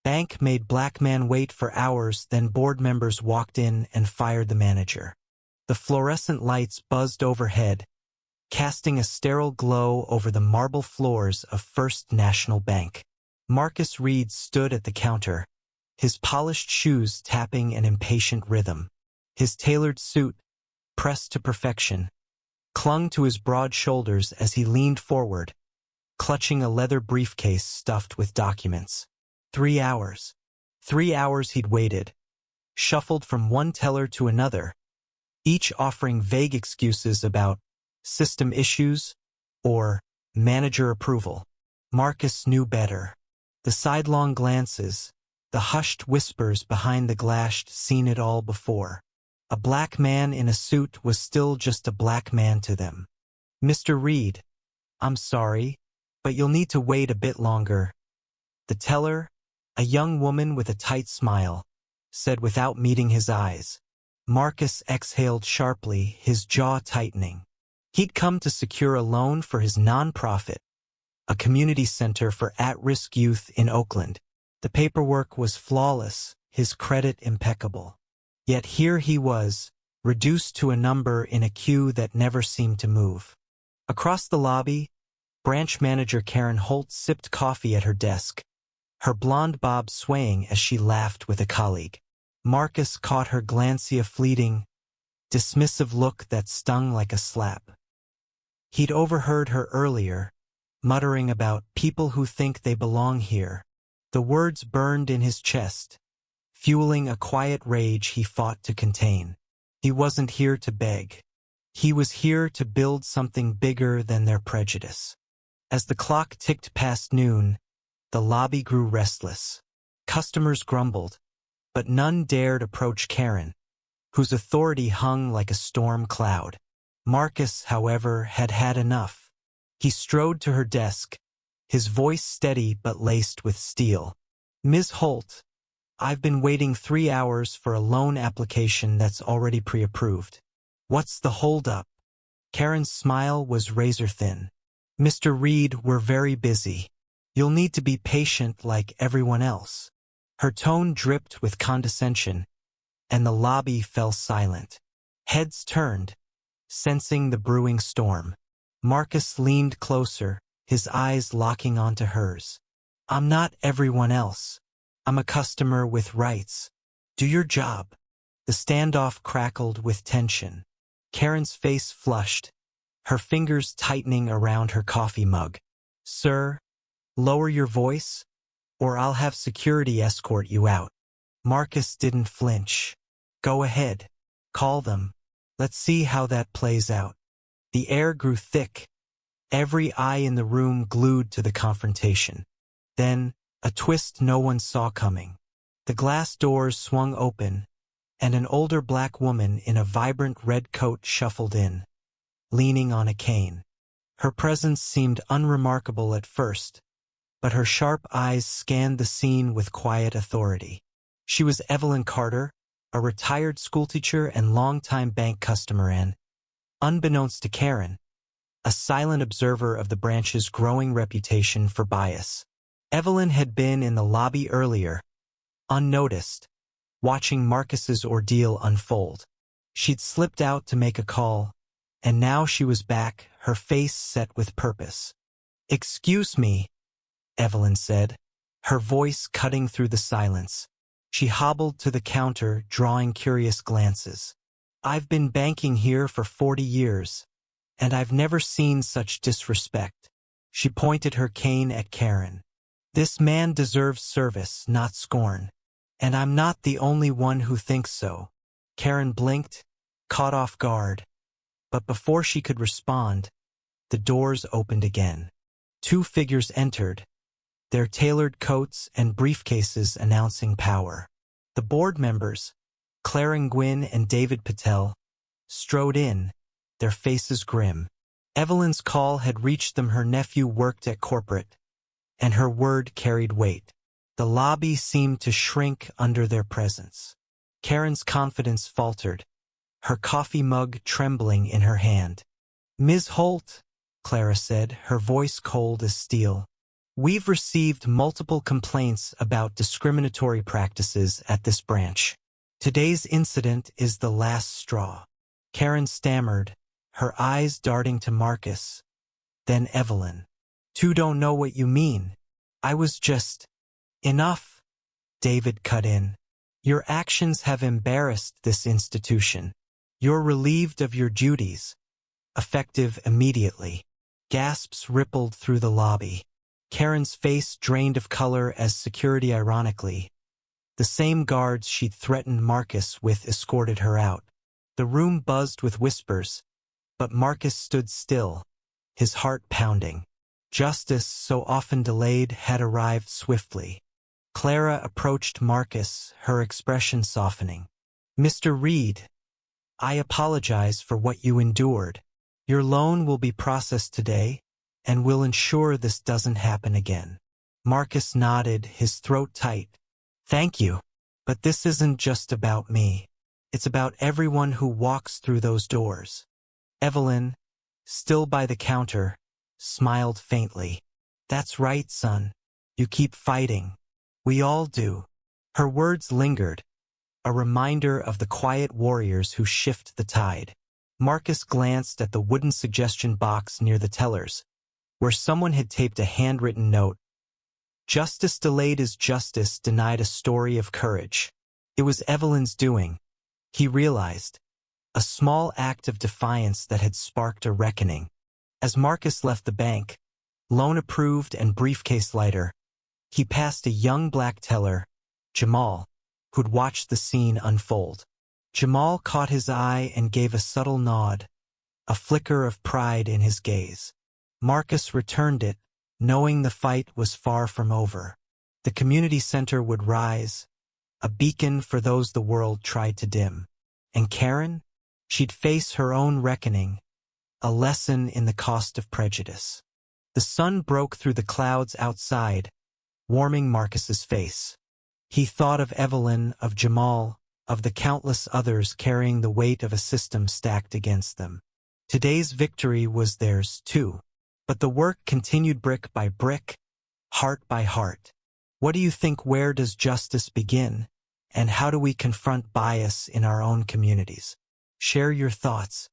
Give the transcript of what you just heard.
Bank made black man wait for hours, then board members walked in and fired the manager. The fluorescent lights buzzed overhead, casting a sterile glow over the marble floors of First National Bank. Marcus Reed stood at the counter, his polished shoes tapping an impatient rhythm. His tailored suit, pressed to perfection, clung to his broad shoulders as he leaned forward, clutching a leather briefcase stuffed with documents. 3 hours. 3 hours he'd waited, shuffled from one teller to another, each offering vague excuses about system issues or manager approval. Marcus knew better. The sidelong glances, the hushed whispers behind the glass, seen it all before. A black man in a suit was still just a black man to them. "Mr. Reed, I'm sorry, but you'll need to wait a bit longer." The teller, a young woman with a tight smile, said without meeting his eyes. Marcus exhaled sharply, his jaw tightening. He'd come to secure a loan for his nonprofit, a community center for at-risk youth in Oakland. The paperwork was flawless, his credit impeccable. Yet here he was, reduced to a number in a queue that never seemed to move. Across the lobby, branch manager Karen Holt sipped coffee at her desk, her blonde bob swaying as she laughed with a colleague. Marcus caught her glance, a fleeting, dismissive look that stung like a slap. He'd overheard her earlier, muttering about people who think they belong here. The words burned in his chest, fueling a quiet rage he fought to contain. He wasn't here to beg. He was here to build something bigger than their prejudice. As the clock ticked past noon, the lobby grew restless. Customers grumbled, but none dared approach Karen, whose authority hung like a storm cloud. Marcus, however, had had enough. He strode to her desk, his voice steady but laced with steel. "Ms. Holt, I've been waiting 3 hours for a loan application that's already pre-approved. What's the holdup?" Karen's smile was razor-thin. "Mr. Reed, we're very busy. You'll need to be patient like everyone else." Her tone dripped with condescension, and the lobby fell silent. Heads turned, sensing the brewing storm. Marcus leaned closer, his eyes locking onto hers. "I'm not everyone else. I'm a customer with rights. Do your job." The standoff crackled with tension. Karen's face flushed, her fingers tightening around her coffee mug. "Sir, lower your voice, or I'll have security escort you out." Marcus didn't flinch. "Go ahead. Call them. Let's see how that plays out." The air grew thick, every eye in the room glued to the confrontation. Then, a twist no one saw coming. The glass doors swung open, and an older black woman in a vibrant red coat shuffled in, leaning on a cane. Her presence seemed unremarkable at first, but her sharp eyes scanned the scene with quiet authority. She was Evelyn Carter, a retired schoolteacher and longtime bank customer and, unbeknownst to Karen, a silent observer of the branch's growing reputation for bias. Evelyn had been in the lobby earlier, unnoticed, watching Marcus's ordeal unfold. She'd slipped out to make a call, and now she was back, her face set with purpose. "Excuse me," Evelyn said, her voice cutting through the silence. She hobbled to the counter, drawing curious glances. "I've been banking here for 40 years, and I've never seen such disrespect." She pointed her cane at Karen. "This man deserves service, not scorn. And I'm not the only one who thinks so." Karen blinked, caught off guard. But before she could respond, the doors opened again. 2 figures entered, their tailored coats and briefcases announcing power. The board members, Claren Gwynn and David Patel, strode in, their faces grim. Evelyn's call had reached them. Her nephew worked at corporate, and her word carried weight. The lobby seemed to shrink under their presence. Karen's confidence faltered, her coffee mug trembling in her hand. "Ms. Holt," Clara said, her voice cold as steel, We've received multiple complaints about discriminatory practices at this branch. Today's incident is the last straw. Karen stammered, her eyes darting to Marcus, then Evelyn. "You don't know what you mean. I was just—" "Enough," David cut in. "Your actions have embarrassed this institution. You're relieved of your duties. Effective immediately." Gasps rippled through the lobby. Karen's face drained of color as security ironically. The same guards she'd threatened Marcus with escorted her out. The room buzzed with whispers, but Marcus stood still, his heart pounding. Justice, so often delayed, had arrived swiftly. Clara approached Marcus, her expression softening. "Mr. Reed, I apologize for what you endured. Your loan will be processed today, and will ensure this doesn't happen again." Marcus nodded, his throat tight. "Thank you. But this isn't just about me. It's about everyone who walks through those doors." Evelyn, still by the counter, smiled faintly. "That's right, son. You keep fighting. We all do." Her words lingered, a reminder of the quiet warriors who shift the tide. Marcus glanced at the wooden suggestion box near the tellers, where someone had taped a handwritten note. "Justice delayed is justice denied," a story of courage. It was Evelyn's doing, he realized, a small act of defiance that had sparked a reckoning. As Marcus left the bank, loan approved and briefcase lighter, he passed a young black teller, Jamal, who'd watched the scene unfold. Jamal caught his eye and gave a subtle nod, a flicker of pride in his gaze. Marcus returned it, knowing the fight was far from over. The community center would rise, a beacon for those the world tried to dim. And Karen? She'd face her own reckoning, a lesson in the cost of prejudice. The sun broke through the clouds outside, warming Marcus's face. He thought of Evelyn, of Jamal, of the countless others carrying the weight of a system stacked against them. Today's victory was theirs too. But the work continued brick by brick, heart by heart. What do you think? Where does justice begin? And how do we confront bias in our own communities? Share your thoughts.